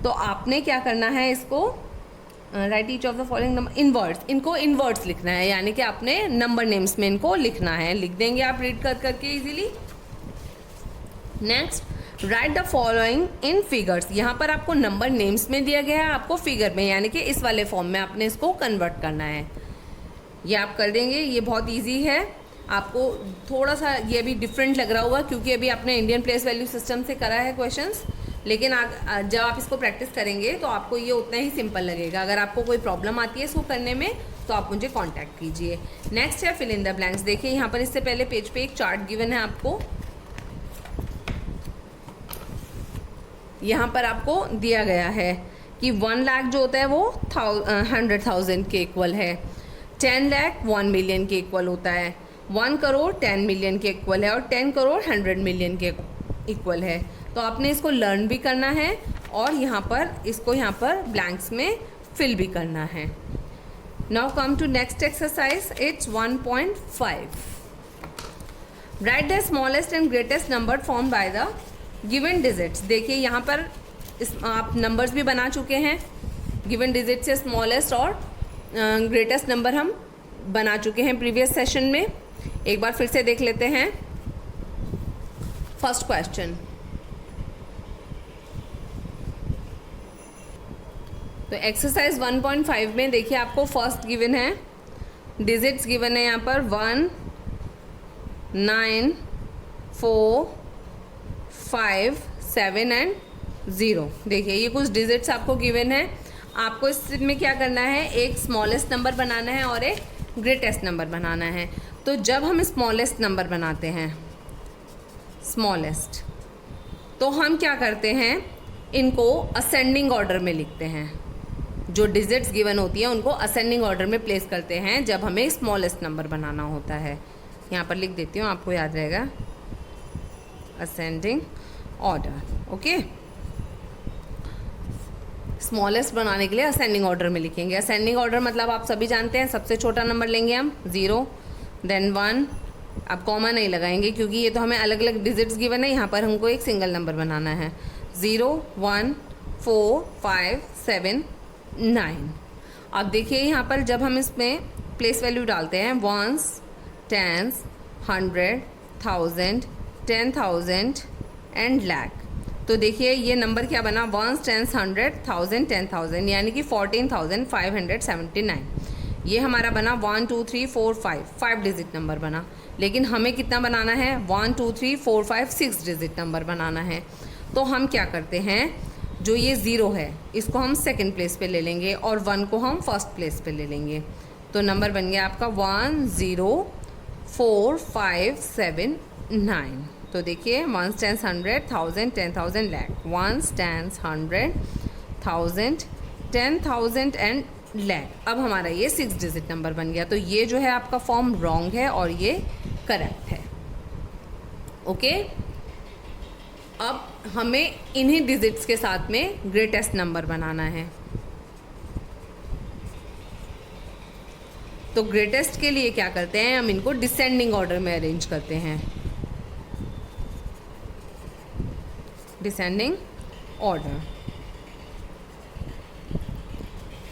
तो आपने क्या करना है, इसको right each of the following number in words, इनको इन वर्ड्स लिखना है, यानी कि आपने नंबर नेम्स में इनको लिखना है। लिख देंगे आप रीड कर करके easily. Next, write the following in figures. यहाँ पर आपको नंबर नेम्स में दिया गया है, आपको फिगर में यानी कि इस वाले फॉर्म में आपने इसको कन्वर्ट करना है। ये आप कर देंगे, ये बहुत ईजी है। आपको थोड़ा सा ये भी डिफरेंट लग रहा होगा क्योंकि अभी आपने इंडियन प्लेस वैल्यू सिस्टम से करा है क्वेश्चंस, लेकिन जब आप इसको प्रैक्टिस करेंगे तो आपको ये उतना ही सिंपल लगेगा। अगर आपको कोई प्रॉब्लम आती है इसको करने में तो आप मुझे कांटेक्ट कीजिए। नेक्स्ट है फिल इन द ब्लैंक्स। देखिए यहाँ पर इससे पहले पेज पे एक चार्ट गिवन है आपको, यहाँ पर आपको दिया गया है कि 1 लाख जो होता है वो 100,000 के इक्वल है, 10 लाख 1 मिलियन के इक्वल होता है, 1 करोड़ 10 मिलियन के इक्वल है और 10 करोड़ 100 मिलियन के इक्वल है। तो आपने इसको लर्न भी करना है और यहाँ पर इसको यहाँ पर ब्लैंक्स में फिल भी करना है। Now come to next exercise, it's 1.5। Write the smallest and greatest number form by the given digits. देखिए यहाँ पर आप नंबर्स भी बना चुके हैं, गिवन डिजिट से स्मॉलेस्ट और ग्रेटेस्ट नंबर हम बना चुके हैं प्रीवियस सेशन में। एक बार फिर से देख लेते हैं। फर्स्ट क्वेश्चन, तो एक्सरसाइज 1.5 में देखिए आपको फर्स्ट गिवन है, डिजिट्स गिवन है यहाँ पर 1, 9, 4, 5, 7 एंड 0। देखिए ये कुछ डिजिट्स आपको गिवन है। आपको इसमें क्या करना है, एक स्मॉलेस्ट नंबर बनाना है और एक ग्रेटेस्ट नंबर बनाना है। तो जब हम स्मॉलेस्ट नंबर बनाते हैं, स्मॉलेस्ट, तो हम क्या करते हैं, इनको असेंडिंग ऑर्डर में लिखते हैं। जो डिजिट्स गिवन होती है उनको असेंडिंग ऑर्डर में प्लेस करते हैं जब हमें स्मॉलेस्ट नंबर बनाना होता है। यहाँ पर लिख देती हूँ, आपको याद रहेगा, असेंडिंग ऑर्डर। ओके, स्मॉलेस्ट बनाने के लिए असेंडिंग ऑर्डर में लिखेंगे। असेंडिंग ऑर्डर मतलब आप सभी जानते हैं, सबसे छोटा नंबर लेंगे हम 0, देन 1। अब कॉमा नहीं लगाएंगे क्योंकि ये तो हमें अलग अलग डिजिट्स गिवन है, यहाँ पर हमको एक सिंगल नंबर बनाना है। 0, 1, 4, 5, 7, 9। अब देखिए यहाँ पर जब हम इसमें प्लेस वैल्यू डालते हैं, वंस, टेंस, 100, 1000, 10,000 एंड लाख, तो देखिए ये नंबर क्या बना, 1, 10, 100, 1000, 10,000, यानी कि 14,579। ये हमारा बना 1, 2, 3, 4, 5 डिजिट नंबर बना। लेकिन हमें कितना बनाना है, 1, 2, 3, 4, 5, 6 डिजिट नंबर बनाना है। तो हम क्या करते हैं, जो ये 0 है इसको हम सेकंड प्लेस पे ले लेंगे और 1 को हम फर्स्ट प्लेस पे ले लेंगे। तो नंबर बन गया आपका 1, 0, 4, 5, 7, 9। तो देखिए 1, 10, 100, 1000, 10,000 लाख, 1, 10, 100, 1000, 10,000 एंड लाख। अब हमारा ये 6 डिजिट नंबर बन गया। तो ये जो है आपका फॉर्म रॉन्ग है और ये करेक्ट है। ओके, अब हमें इन्हीं डिजिट्स के साथ में ग्रेटेस्ट नंबर बनाना है। तो ग्रेटेस्ट के लिए क्या करते हैं, हम इनको डिसेंडिंग ऑर्डर में अरेंज करते हैं। डिसेंडिंग ऑर्डर,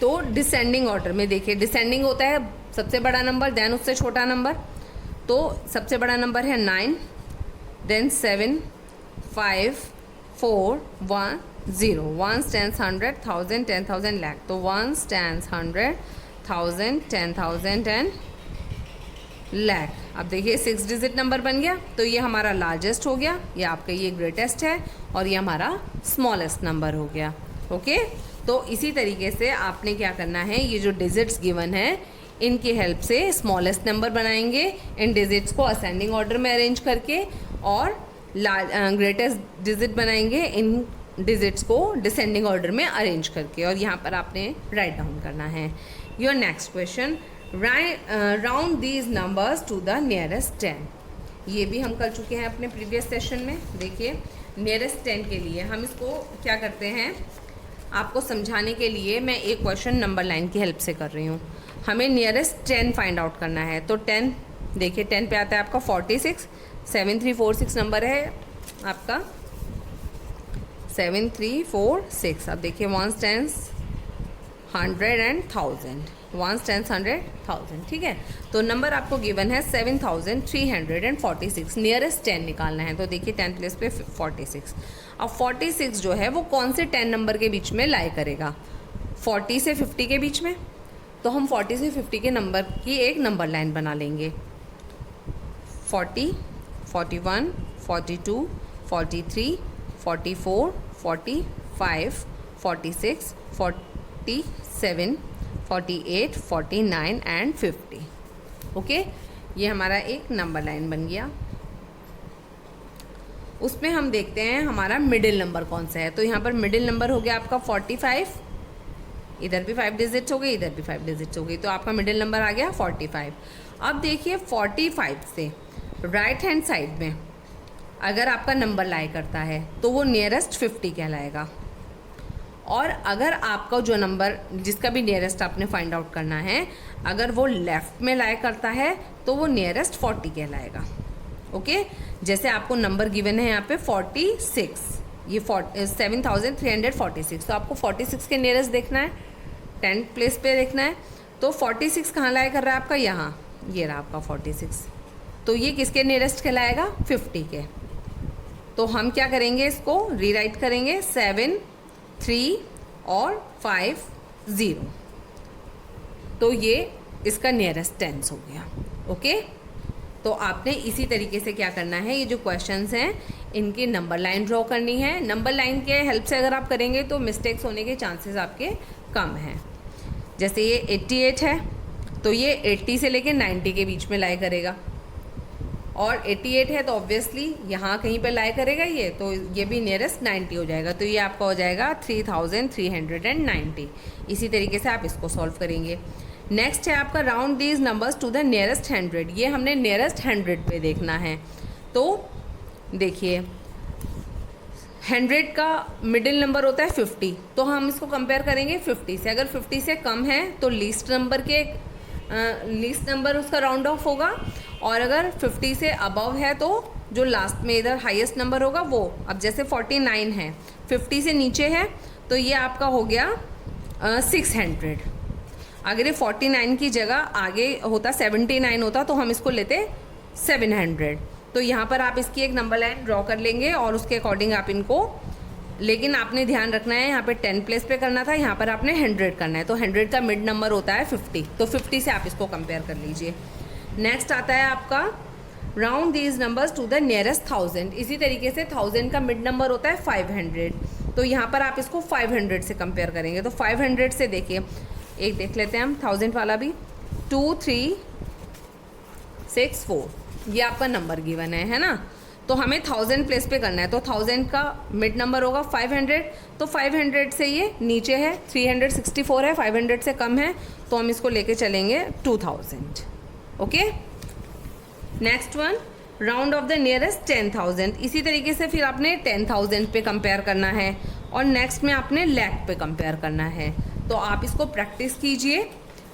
तो डिसेंडिंग ऑर्डर में देखिए, डिसेंडिंग होता है सबसे बड़ा नंबर देन उससे छोटा नंबर। तो सबसे बड़ा नंबर है 9, देन 7, 5, 4, 1, 0। 1, 10, 100, 1000, 10,000 लाख। तो 1, 10, 100, 1000, 10,000 एंड लाख। अब देखिए 6 डिजिट नंबर बन गया। तो ये हमारा लार्जेस्ट हो गया, ये आपका ये ग्रेटेस्ट है और ये हमारा स्मॉलेस्ट नंबर हो गया। ओके, तो इसी तरीके से आपने क्या करना है, ये जो डिजिट्स गिवन है इनकी हेल्प से स्मॉलेस्ट नंबर बनाएंगे, इन डिजिट्स को असेंडिंग ऑर्डर में अरेंज करके, और ग्रेटेस्ट डिजिट बनाएंगे इन डिजिट्स को डिसेंडिंग ऑर्डर में अरेंज करके। और यहाँ पर आपने राइट डाउन करना है। Your next question, round these numbers to the nearest 10। ये भी हम कर चुके हैं अपने प्रीवियस सेशन में। देखिए नियरेस्ट 10 के लिए हम इसको क्या करते हैं, आपको समझाने के लिए मैं एक क्वेश्चन नंबर लाइन की हेल्प से कर रही हूँ। हमें नियरेस्ट 10 फाइंड आउट करना है। तो 10, देखिए 10 पे आता है आपका 46, 7346 नंबर है आपका 7346। अब देखिए 1, 10, 100 एंड 1000, 1, 10, 100, 1000, ठीक है। तो नंबर आपको गिवन है 7346, नियरेस्ट 10 निकालना है। तो देखिए 10 प्लेस पे 46। अब 46 जो है वो कौन से 10 नंबर के बीच में लाई करेगा, 40 से 50 के बीच में। तो हम 40 से 50 के नंबर की एक नंबर लाइन बना लेंगे। 40, 41, 42, 43, 44, 45, 46, 47, 48, 49 एंड 50। ओके, ये हमारा एक नंबर लाइन बन गया। उसमें हम देखते हैं हमारा मिडिल नंबर कौन सा है। तो यहाँ पर मिडिल नंबर हो गया आपका 45, इधर भी 5 डिजिट्स हो गई, इधर भी 5 डिजिट्स हो गई, तो आपका मिडिल नंबर आ गया 45। अब देखिए 45 से राइट हैंड साइड में अगर आपका नंबर लाई करता है तो वो नियरेस्ट 50 कहलाएगा, और अगर आपका जो नंबर जिसका भी नियरेस्ट आपने फाइंड आउट करना है अगर वो लेफ़्ट में लाई करता है तो वो नियरेस्ट 40 कहलाएगा। ओके, जैसे आपको नंबर गिवन है यहाँ पे 46, ये 7346, तो आपको 46 के नियरेस्ट देखना है, 10th प्लेस पे देखना है। तो 46 कहाँ लाई कर रहा है आपका, यहाँ, ये रहा आपका 46, तो ये किसके नियरेस्ट कहलाएगा, 50 के। तो हम क्या करेंगे, इसको रीराइट करेंगे 7, 3 और 5, 0, तो ये इसका नियरेस्ट टेंस हो गया। ओके, तो आपने इसी तरीके से क्या करना है, ये जो क्वेश्चंस हैं इनकी नंबर लाइन ड्रॉ करनी है। नंबर लाइन के हेल्प से अगर आप करेंगे तो मिस्टेक्स होने के चांसेस आपके कम हैं। जैसे ये 88 है तो ये 80 से लेके 90 के बीच में लाई करेगा, और 88 है तो ऑब्वियसली यहाँ कहीं पे लाई करेगा ये, तो ये भी नियरेस्ट 90 हो जाएगा, तो ये आपका हो जाएगा 3390। इसी तरीके से आप इसको सॉल्व करेंगे। नेक्स्ट है आपका round these numbers to the nearest 100। ये हमने नियरेस्ट 100 पे देखना है। तो देखिए 100 का मिडिल नंबर होता है 50, तो हम इसको कंपेयर करेंगे 50 से। अगर 50 से कम है तो लीस्ट नंबर उसका राउंड ऑफ होगा, और अगर 50 से अबव है तो जो लास्ट में इधर हाईएस्ट नंबर होगा वो। अब जैसे 49 है, 50 से नीचे है, तो ये आपका हो गया 600। अगर ये 49 की जगह आगे होता 79 होता तो हम इसको लेते 700। तो यहाँ पर आप इसकी एक नंबर लाइन ड्रॉ कर लेंगे और उसके अकॉर्डिंग आप इनको, लेकिन आपने ध्यान रखना है यहाँ पे 10 प्लेस पे करना था, यहाँ पर आपने 100 करना है। तो 100 का मिड नंबर होता है 50, तो 50 से आप इसको कंपेयर कर लीजिए। नेक्स्ट आता है आपका round these numbers to the nearest 1000। इसी तरीके से 1000 का मिड नंबर होता है 500, तो यहाँ पर आप इसको 500 से कंपेयर करेंगे। तो 500 से देखिए, एक देख लेते हैं हम 1000 वाला भी, 2, 3, 6, 4, ये आपका नंबर गिवन है ना। तो हमें 1000 प्लेस पे करना है, तो 1000 का मिड नंबर होगा 500, तो 500 से ये नीचे है 364 है, 500 से कम है, तो हम इसको लेके चलेंगे 2000। Okay, next one round of the nearest 10,000। इसी तरीके से फिर आपने 10,000 पे कंपेयर करना है, और नेक्स्ट में आपने लाख पे कंपेयर करना है। तो आप इसको प्रैक्टिस कीजिए,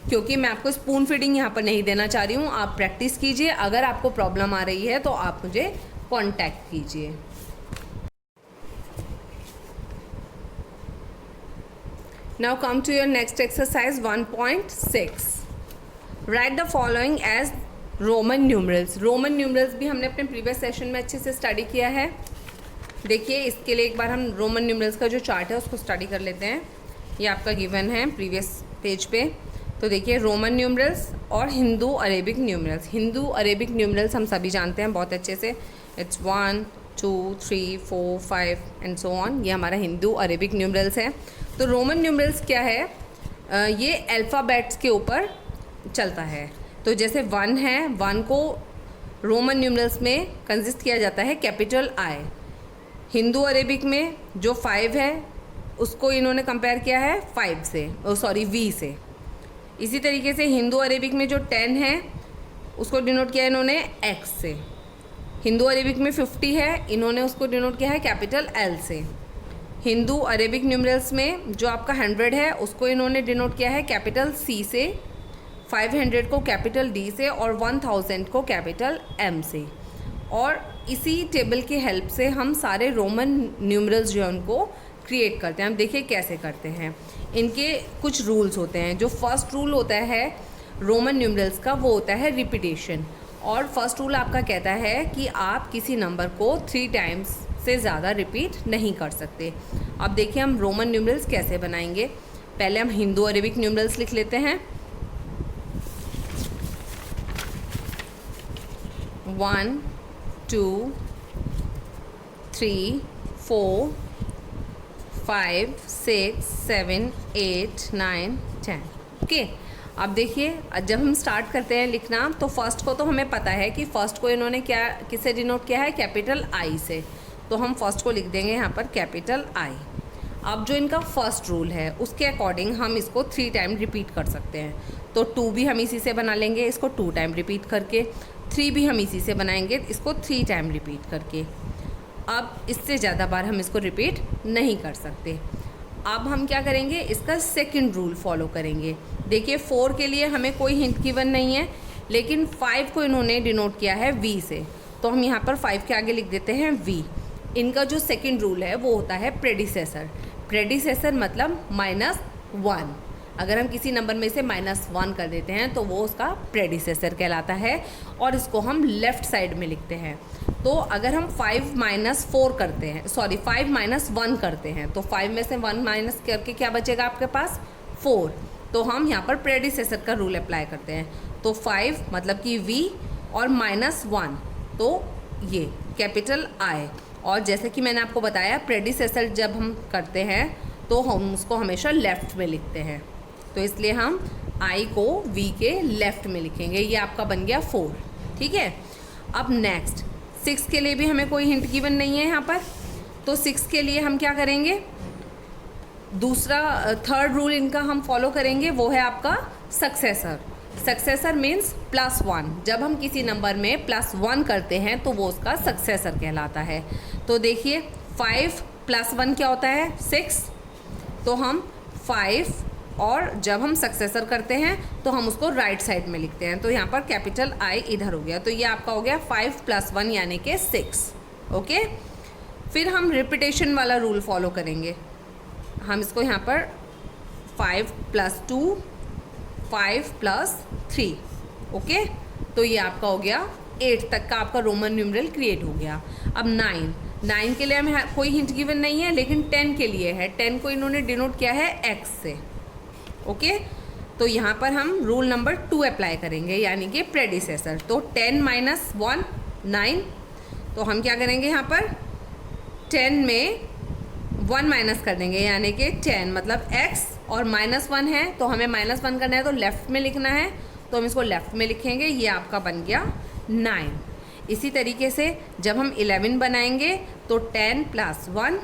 क्योंकि मैं आपको स्पून फीडिंग यहाँ पर नहीं देना चाह रही हूँ। आप प्रैक्टिस कीजिए, अगर आपको प्रॉब्लम आ रही है तो आप मुझे कांटेक्ट कीजिए। Now come to your next exercise 1.6। Write the following as Roman numerals. Roman numerals भी हमने अपने प्रीवियस सेशन में अच्छे से स्टडी किया है। देखिए, इसके लिए एक बार हम रोमन न्यूमरल्स का जो चार्ट है उसको स्टडी कर लेते हैं। ये आपका गिवन है प्रीवियस पेज पे। तो देखिए, रोमन न्यूमरल्स और Hindu Arabic numerals. Hindu Arabic numerals हम सभी जानते हैं बहुत अच्छे से। It's 1, 2, 3, 4, 5 and so on. ये हमारा हिंदू अरेबिक न्यूमरल्स है। तो रोमन न्यूमरल्स क्या है, ये अल्फ़ाबेट्स के ऊपर चलता है। तो जैसे 1 है, 1 को रोमन न्यूमरल्स में कंसिस्ट किया जाता है कैपिटल I। हिंदू अरेबिक में जो 5 है उसको इन्होंने कंपेयर किया है 5 से, V से। इसी तरीके से हिंदू अरेबिक में जो 10 है उसको डिनोट किया इन्होंने X से। हिंदू अरेबिक में 50 है, इन्होंने उसको डिनोट किया है कैपिटल L से। हिंदू अरेबिक न्यूमरल्स में जो आपका 100 है उसको इन्होंने डिनोट किया है कैपिटल C से, 500 को कैपिटल D से, और 1000 को कैपिटल M से। और इसी टेबल की हेल्प से हम सारे रोमन न्यूमरल्स जो हैं उनको क्रिएट करते हैं। हम देखिए कैसे करते हैं। इनके कुछ रूल्स होते हैं। जो फर्स्ट रूल होता है रोमन न्यूमरल्स का वो होता है रिपीटेशन। और फर्स्ट रूल आपका कहता है कि आप किसी नंबर को 3 टाइम्स से ज़्यादा रिपीट नहीं कर सकते। अब देखिए हम रोमन न्यूमरल्स कैसे बनाएंगे। पहले हम हिंदू अरेबिक न्यूमरल्स लिख लेते हैं। 1, 2, 3, 4, 5 6 7 8 9 10। ओके, अब देखिए जब हम स्टार्ट करते हैं लिखना तो फर्स्ट को तो हमें पता है कि फर्स्ट को इन्होंने क्या किससे डिनोट किया है, कैपिटल आई से, तो हम फर्स्ट को लिख देंगे यहाँ पर कैपिटल आई। अब जो इनका फर्स्ट रूल है उसके अकॉर्डिंग हम इसको 3 टाइम रिपीट कर सकते हैं, तो 2 भी हम इसी से बना लेंगे इसको 2 टाइम रिपीट करके, 3 भी हम इसी से बनाएंगे इसको 3 टाइम रिपीट करके। अब इससे ज़्यादा बार हम इसको रिपीट नहीं कर सकते। अब हम क्या करेंगे, इसका सेकंड रूल फॉलो करेंगे। देखिए 4 के लिए हमें कोई हिंट गिवन नहीं है, लेकिन 5 को इन्होंने डिनोट किया है वी से, तो हम यहाँ पर 5 के आगे लिख देते हैं वी। इनका जो सेकंड रूल है वो होता है प्रेडिसेसर। प्रेडिसेसर मतलब -1। अगर हम किसी नंबर में से -1 कर देते हैं तो वो उसका प्रेडिसेसर कहलाता है, और इसको हम लेफ़्ट साइड में लिखते हैं। तो अगर हम 5 - 4 करते हैं, सॉरी 5 - 1 करते हैं, तो 5 में से 1 माइनस करके क्या बचेगा आपके पास 4। तो हम यहाँ पर प्रेडिसेसर का रूल अप्लाई करते हैं, तो 5 मतलब कि V और -1 तो ये कैपिटल I। और जैसे कि मैंने आपको बताया प्रेडिसेसर जब हम करते हैं तो हम उसको हमेशा लेफ़्ट में लिखते हैं, तो इसलिए हम I को V के लेफ़्ट में लिखेंगे। ये आपका बन गया 4, ठीक है। अब नेक्स्ट 6 के लिए भी हमें कोई हिंट गिवन नहीं है यहाँ पर, तो 6 के लिए हम क्या करेंगे, थर्ड रूल इनका हम फॉलो करेंगे, वो है आपका सक्सेसर। Successor means +1। जब हम किसी नंबर में +1 करते हैं तो वो उसका सक्सेसर कहलाता है। तो देखिए 5 + 1 क्या होता है 6, तो हम 5 और जब हम सक्सेसर करते हैं तो हम उसको राइट साइड में लिखते हैं, तो यहाँ पर कैपिटल I इधर हो गया, तो ये आपका हो गया 5 + 1 यानी कि 6। ओके, फिर हम रिपीटेशन वाला रूल फॉलो करेंगे। हम इसको यहाँ पर 5 + 2 5 + 3, ओके, तो ये आपका हो गया 8 तक का आपका रोमन न्यूमरल क्रिएट हो गया। अब 9 के लिए हमें कोई हिंट गिवन नहीं है, लेकिन 10 के लिए है। 10 को इन्होंने डिनोट किया है X से, ओके, तो यहाँ पर हम रूल नंबर 2 अप्लाई करेंगे, यानी कि प्रेडिसेसर। तो 10 - 1 9, तो हम क्या करेंगे यहाँ पर 10 में 1 माइनस कर देंगे, यानी कि 10 मतलब X और -1 है, तो हमें -1 करना है तो लेफ़्ट में लिखना है, तो हम इसको लेफ़्ट में लिखेंगे। ये आपका बन गया 9। इसी तरीके से जब हम 11 बनाएंगे तो 10 + 1,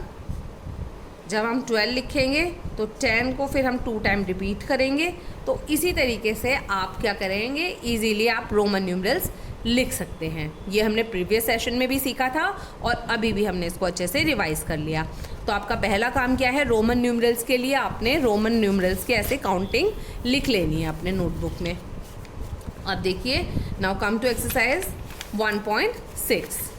जब हम 12 लिखेंगे तो 10 को फिर हम 2 टाइम रिपीट करेंगे। तो इसी तरीके से आप क्या करेंगे, इजीली आप रोमन न्यूमरल्स लिख सकते हैं। ये हमने प्रीवियस सेशन में भी सीखा था और अभी भी हमने इसको अच्छे से रिवाइज कर लिया। तो आपका पहला काम क्या है, रोमन न्यूमरल्स के लिए आपने रोमन न्यूमरल्स के ऐसे काउंटिंग लिख लेनी है अपने नोटबुक में। अब देखिए, नाउ कम टू एक्सरसाइज 1.6।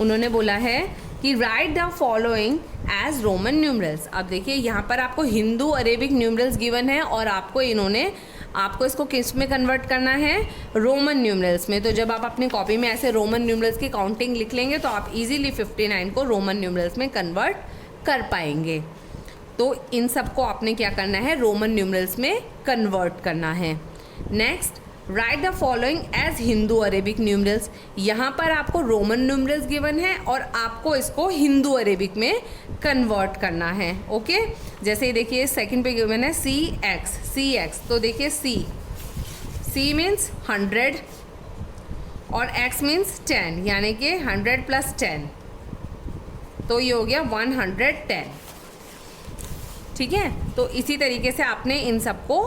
उन्होंने बोला है कि write the following as Roman numerals. अब देखिए यहाँ पर आपको हिंदू अरेबिक न्यूमरल्स गिवन है और आपको इसको किस में कन्वर्ट करना है, रोमन न्यूमरल्स में। तो जब आप अपनी कॉपी में ऐसे रोमन न्यूमरल्स की काउंटिंग लिख लेंगे तो आप इजीली 59 को रोमन न्यूमरल्स में कन्वर्ट कर पाएंगे। तो इन सब को आपने क्या करना है, रोमन न्यूमरल्स में कन्वर्ट करना है। Next, write the following as Hindu Arabic numerals. यहाँ पर आपको रोमन न्यूमरल्स गिवन है और आपको इसको हिंदू अरेबिक में कन्वर्ट करना है। ओके, जैसे देखिए सेकंड पे गिवन है CX, तो देखिए C मीन्स 100 और X मीन्स 10, यानी कि 100 + 10, तो ये हो गया 110। ठीक है, तो इसी तरीके से आपने इन सबको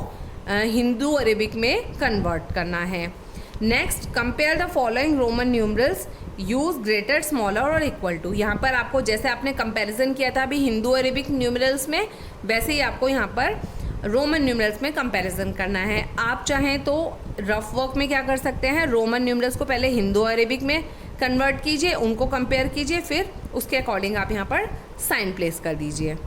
हिंदू अरेबिक में कन्वर्ट करना है। Next, compare the following Roman numerals, use greater, smaller और इक्वल टू। यहाँ पर आपको जैसे आपने कंपैरिजन किया था अभी हिंदू अरेबिक न्यूमरल्स में, वैसे ही आपको यहाँ पर रोमन न्यूमरल्स में कंपैरिजन करना है। आप चाहें तो रफ वर्क में क्या कर सकते हैं, रोमन न्यूमरल्स को पहले हिंदू अरेबिक में कन्वर्ट कीजिए, उनको कंपेयर कीजिए, फिर उसके अकॉर्डिंग आप यहाँ पर साइन प्लेस कर दीजिए।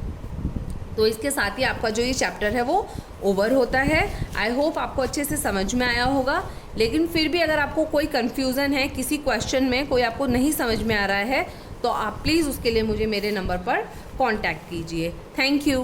तो इसके साथ ही आपका जो ये चैप्टर है वो ओवर होता है। आई होप आपको अच्छे से समझ में आया होगा, लेकिन फिर भी अगर आपको कोई कन्फ्यूज़न है, किसी क्वेश्चन में कोई आपको नहीं समझ में आ रहा है, तो आप प्लीज़ उसके लिए मुझे मेरे नंबर पर कॉन्टैक्ट कीजिए। Thank you.